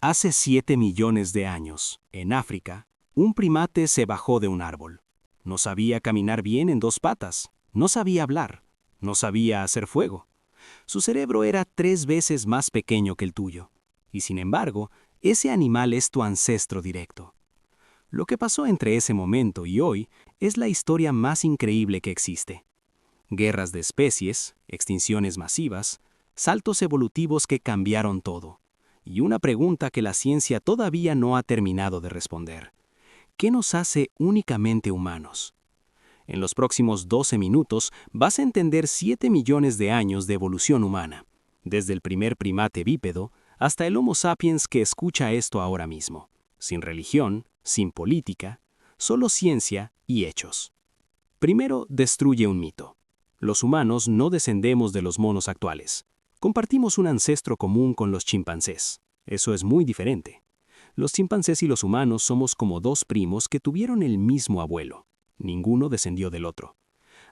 Hace 7 millones de años, en África, un primate se bajó de un árbol. No sabía caminar bien en dos patas, no sabía hablar, no sabía hacer fuego. Su cerebro era 3 veces más pequeño que el tuyo. Y sin embargo, ese animal es tu ancestro directo. Lo que pasó entre ese momento y hoy es la historia más increíble que existe. Guerras de especies, extinciones masivas, saltos evolutivos que cambiaron todo. Y una pregunta que la ciencia todavía no ha terminado de responder. ¿Qué nos hace únicamente humanos? En los próximos 12 minutos vas a entender 7 millones de años de evolución humana, desde el primer primate bípedo hasta el Homo sapiens que escucha esto ahora mismo, sin religión, sin política, solo ciencia y hechos. Primero, destruye un mito. Los humanos no descendemos de los monos actuales. Compartimos un ancestro común con los chimpancés. Eso es muy diferente. Los chimpancés y los humanos somos como dos primos que tuvieron el mismo abuelo. Ninguno descendió del otro.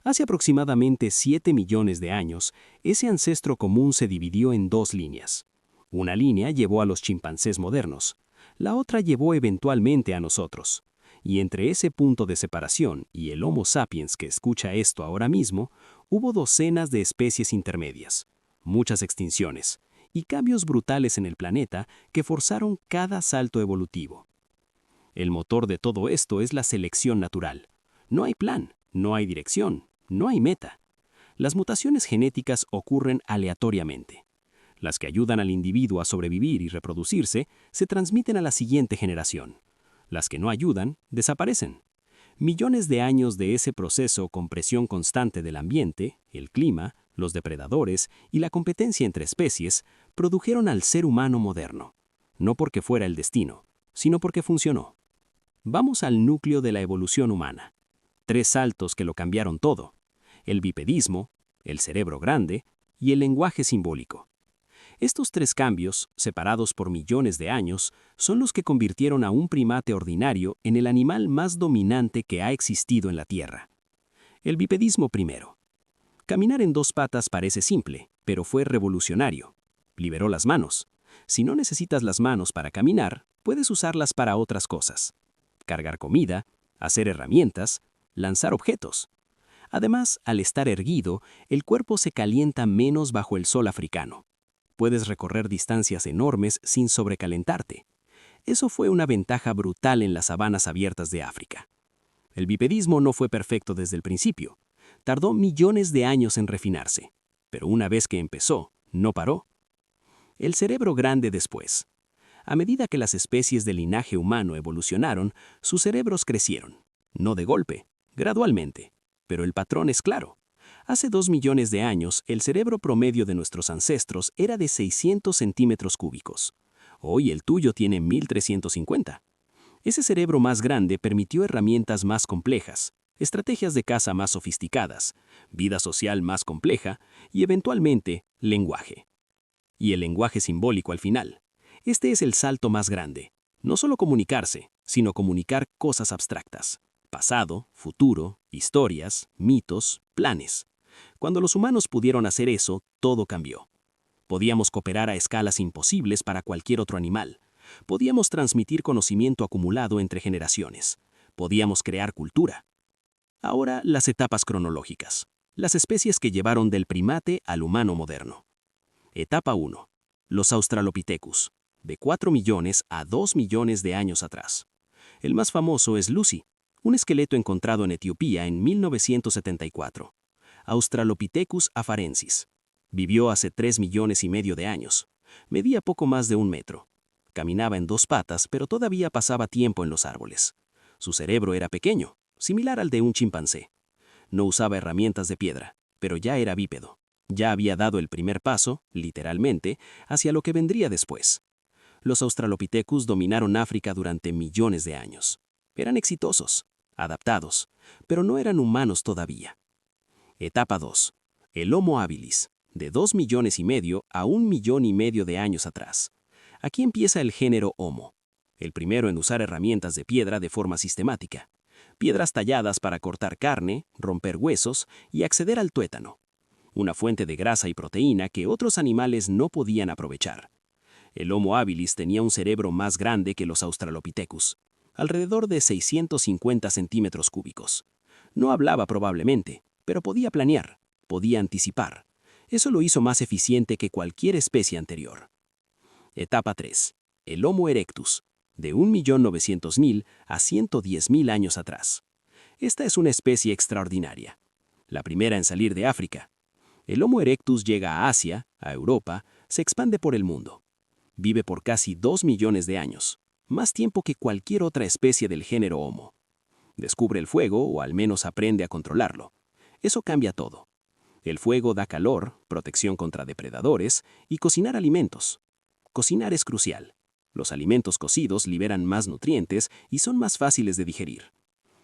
Hace aproximadamente 7 millones de años, ese ancestro común se dividió en dos líneas. Una línea llevó a los chimpancés modernos. La otra llevó eventualmente a nosotros. Y entre ese punto de separación y el Homo sapiens que escucha esto ahora mismo, hubo docenas de especies intermedias, muchas extinciones y cambios brutales en el planeta que forzaron cada salto evolutivo. El motor de todo esto es la selección natural. No hay plan, no hay dirección, no hay meta. Las mutaciones genéticas ocurren aleatoriamente. Las que ayudan al individuo a sobrevivir y reproducirse se transmiten a la siguiente generación. Las que no ayudan, desaparecen. Millones de años de ese proceso con presión constante del ambiente, el clima, los depredadores y la competencia entre especies produjeron al ser humano moderno. No porque fuera el destino, sino porque funcionó. Vamos al núcleo de la evolución humana. 3 saltos que lo cambiaron todo: el bipedismo, el cerebro grande y el lenguaje simbólico. Estos 3 cambios, separados por millones de años, son los que convirtieron a un primate ordinario en el animal más dominante que ha existido en la Tierra. El bipedismo primero. Caminar en 2 patas parece simple, pero fue revolucionario. Liberó las manos. Si no necesitas las manos para caminar, puedes usarlas para otras cosas. Cargar comida, hacer herramientas, lanzar objetos. Además, al estar erguido, el cuerpo se calienta menos bajo el sol africano. Puedes recorrer distancias enormes sin sobrecalentarte. Eso fue una ventaja brutal en las sabanas abiertas de África. El bipedismo no fue perfecto desde el principio. Tardó millones de años en refinarse. Pero una vez que empezó, no paró. El cerebro grande después. A medida que las especies del linaje humano evolucionaron, sus cerebros crecieron. No de golpe, gradualmente. Pero el patrón es claro. Hace 2 millones de años, el cerebro promedio de nuestros ancestros era de 600 centímetros cúbicos. Hoy el tuyo tiene 1350. Ese cerebro más grande permitió herramientas más complejas, estrategias de caza más sofisticadas, vida social más compleja y, eventualmente, lenguaje. Y el lenguaje simbólico al final. Este es el salto más grande. No solo comunicarse, sino comunicar cosas abstractas. Pasado, futuro, historias, mitos, planes. Cuando los humanos pudieron hacer eso, todo cambió. Podíamos cooperar a escalas imposibles para cualquier otro animal. Podíamos transmitir conocimiento acumulado entre generaciones. Podíamos crear cultura. Ahora las etapas cronológicas. Las especies que llevaron del primate al humano moderno. Etapa 1. Los Australopithecus, de 4 millones a 2 millones de años atrás. El más famoso es Lucy, un esqueleto encontrado en Etiopía en 1974. Australopithecus afarensis. Vivió hace 3 millones y medio de años. Medía poco más de 1 metro. Caminaba en 2 patas, pero todavía pasaba tiempo en los árboles. Su cerebro era pequeño, similar al de un chimpancé. No usaba herramientas de piedra, pero ya era bípedo. Ya había dado el primer paso, literalmente, hacia lo que vendría después. Los Australopithecus dominaron África durante millones de años. Eran exitosos, adaptados, pero no eran humanos todavía. Etapa 2. El Homo habilis, de 2 millones y medio a 1 millón y medio de años atrás. Aquí empieza el género Homo, el primero en usar herramientas de piedra de forma sistemática. Piedras talladas para cortar carne, romper huesos y acceder al tuétano. Una fuente de grasa y proteína que otros animales no podían aprovechar. El Homo habilis tenía un cerebro más grande que los Australopithecus, alrededor de 650 centímetros cúbicos. No hablaba probablemente, pero podía planear, podía anticipar. Eso lo hizo más eficiente que cualquier especie anterior. Etapa 3. El Homo erectus, de 1.900.000 a 110.000 años atrás. Esta es una especie extraordinaria. La primera en salir de África. El Homo erectus llega a Asia, a Europa, se expande por el mundo. Vive por casi 2 millones de años, más tiempo que cualquier otra especie del género Homo. Descubre el fuego o al menos aprende a controlarlo. Eso cambia todo. El fuego da calor, protección contra depredadores y cocinar alimentos. Cocinar es crucial. Los alimentos cocidos liberan más nutrientes y son más fáciles de digerir.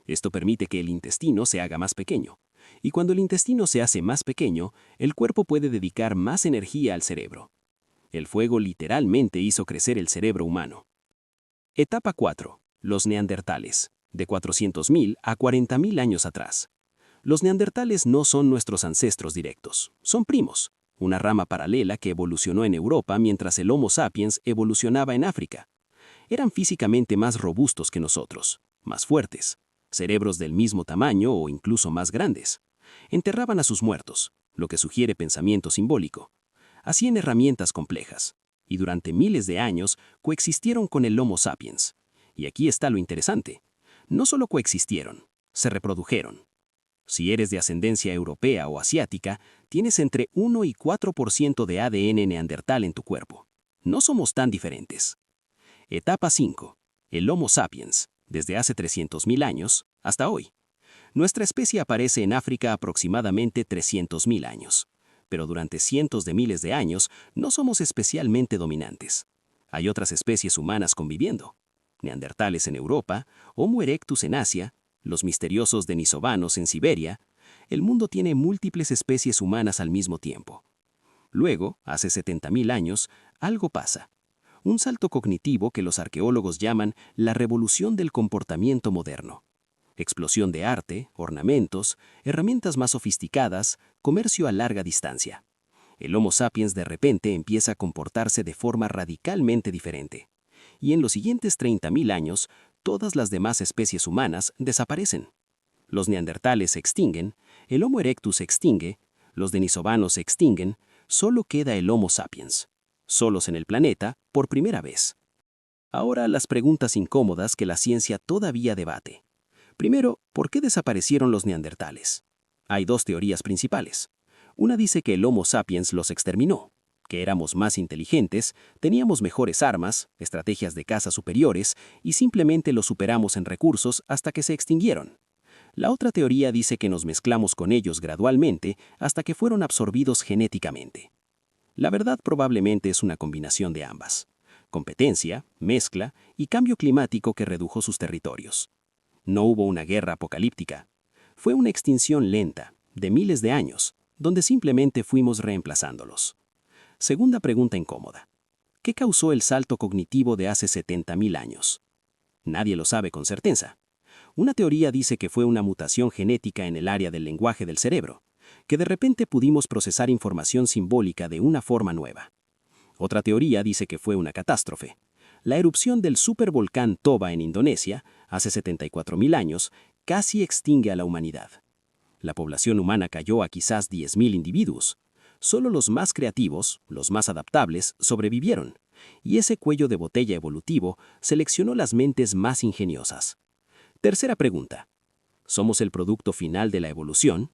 Esto permite que el intestino se haga más pequeño. Y cuando el intestino se hace más pequeño, el cuerpo puede dedicar más energía al cerebro. El fuego literalmente hizo crecer el cerebro humano. Etapa 4. Los neandertales, de 400.000 a 40.000 años atrás. Los neandertales no son nuestros ancestros directos, son primos, una rama paralela que evolucionó en Europa mientras el Homo sapiens evolucionaba en África. Eran físicamente más robustos que nosotros, más fuertes, cerebros del mismo tamaño o incluso más grandes. Enterraban a sus muertos, lo que sugiere pensamiento simbólico. Hacían herramientas complejas, y durante miles de años coexistieron con el Homo sapiens. Y aquí está lo interesante. No solo coexistieron, se reprodujeron. Si eres de ascendencia europea o asiática, tienes entre 1 y 4% de ADN neandertal en tu cuerpo. No somos tan diferentes. Etapa 5. El Homo sapiens, desde hace 300.000 años hasta hoy. Nuestra especie aparece en África aproximadamente 300.000 años. Pero durante cientos de miles de años no somos especialmente dominantes. Hay otras especies humanas conviviendo. Neandertales en Europa, Homo erectus en Asia, los misteriosos denisovanos en Siberia. El mundo tiene múltiples especies humanas al mismo tiempo. Luego, hace 70.000 años, algo pasa. Un salto cognitivo que los arqueólogos llaman la revolución del comportamiento moderno. Explosión de arte, ornamentos, herramientas más sofisticadas, comercio a larga distancia. El Homo sapiens de repente empieza a comportarse de forma radicalmente diferente. Y en los siguientes 30.000 años, todas las demás especies humanas desaparecen. Los neandertales se extinguen, el Homo erectus se extingue, los denisovanos se extinguen, solo queda el Homo sapiens. Solos en el planeta, por primera vez. Ahora las preguntas incómodas que la ciencia todavía debate. Primero, ¿por qué desaparecieron los neandertales? Hay dos teorías principales. Una dice que el Homo sapiens los exterminó, que éramos más inteligentes, teníamos mejores armas, estrategias de caza superiores y simplemente los superamos en recursos hasta que se extinguieron. La otra teoría dice que nos mezclamos con ellos gradualmente hasta que fueron absorbidos genéticamente. La verdad probablemente es una combinación de ambas. Competencia, mezcla y cambio climático que redujo sus territorios. No hubo una guerra apocalíptica. Fue una extinción lenta, de miles de años, donde simplemente fuimos reemplazándolos. Segunda pregunta incómoda. ¿Qué causó el salto cognitivo de hace 70.000 años? Nadie lo sabe con certeza. Una teoría dice que fue una mutación genética en el área del lenguaje del cerebro, que de repente pudimos procesar información simbólica de una forma nueva. Otra teoría dice que fue una catástrofe. La erupción del supervolcán Toba en Indonesia, hace 74.000 años, casi extingue a la humanidad. La población humana cayó a quizás 10.000 individuos. Solo los más creativos, los más adaptables, sobrevivieron. Y ese cuello de botella evolutivo seleccionó las mentes más ingeniosas. Tercera pregunta. ¿Somos el producto final de la evolución?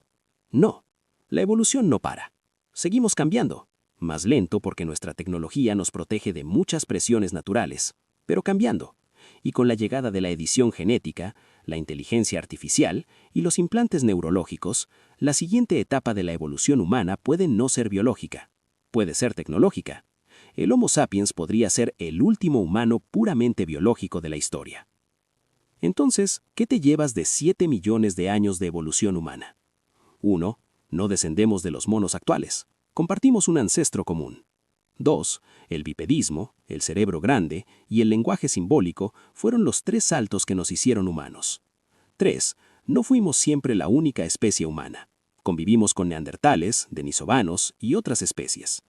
No. La evolución no para. Seguimos cambiando. Más lento porque nuestra tecnología nos protege de muchas presiones naturales, pero cambiando. Y con la llegada de la edición genética, la inteligencia artificial y los implantes neurológicos, la siguiente etapa de la evolución humana puede no ser biológica, puede ser tecnológica. El Homo sapiens podría ser el último humano puramente biológico de la historia. Entonces, ¿qué te llevas de 7 millones de años de evolución humana? 1. No descendemos de los monos actuales. Compartimos un ancestro común. 2. El bipedismo, el cerebro grande y el lenguaje simbólico fueron los 3 saltos que nos hicieron humanos. 3. No fuimos siempre la única especie humana. Convivimos con neandertales, denisovanos y otras especies.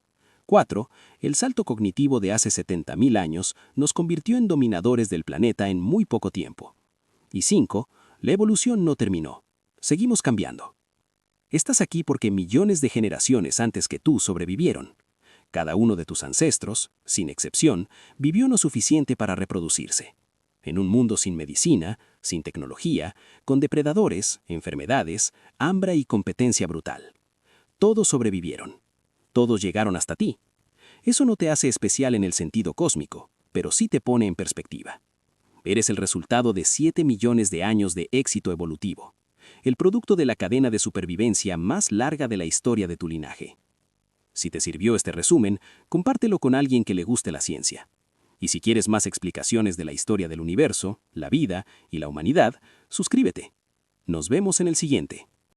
4. El salto cognitivo de hace 70.000 años nos convirtió en dominadores del planeta en muy poco tiempo. Y 5. La evolución no terminó. Seguimos cambiando. Estás aquí porque millones de generaciones antes que tú sobrevivieron. Cada uno de tus ancestros, sin excepción, vivió lo suficiente para reproducirse. En un mundo sin medicina, sin tecnología, con depredadores, enfermedades, hambre y competencia brutal. Todos sobrevivieron. Todos llegaron hasta ti. Eso no te hace especial en el sentido cósmico, pero sí te pone en perspectiva. Eres el resultado de 7 millones de años de éxito evolutivo, el producto de la cadena de supervivencia más larga de la historia de tu linaje. Si te sirvió este resumen, compártelo con alguien que le guste la ciencia. Y si quieres más explicaciones de la historia del universo, la vida y la humanidad, suscríbete. Nos vemos en el siguiente.